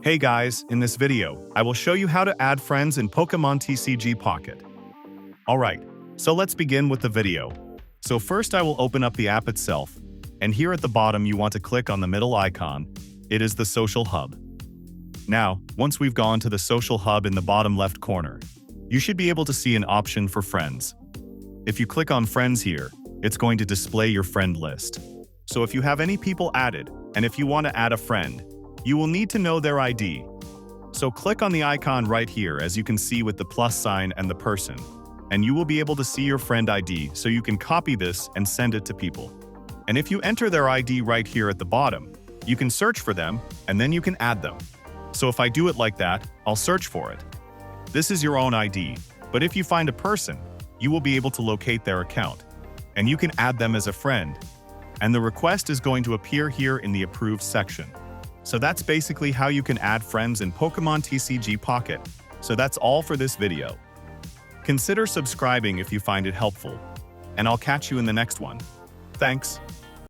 Hey guys, in this video, I will show you how to add friends in Pokemon TCG Pocket. Alright, so let's begin with the video. So first I will open up the app itself, and here at the bottom you want to click on the middle icon. It is the Social Hub. Now, once we've gone to the Social Hub in the bottom left corner, you should be able to see an option for friends. If you click on Friends here, it's going to display your friend list. So if you have any people added, and if you want to add a friend, you will need to know their ID. So click on the icon right here as you can see with the plus sign and the person, and you will be able to see your friend ID so you can copy this and send it to people. And if you enter their ID right here at the bottom, you can search for them and then you can add them. So if I do it like that, I'll search for it. This is your own ID, but if you find a person, you will be able to locate their account, and you can add them as a friend. And the request is going to appear here in the Approved section. So that's basically how you can add friends in Pokemon TCG Pocket. So that's all for this video. Consider subscribing if you find it helpful, and I'll catch you in the next one. Thanks.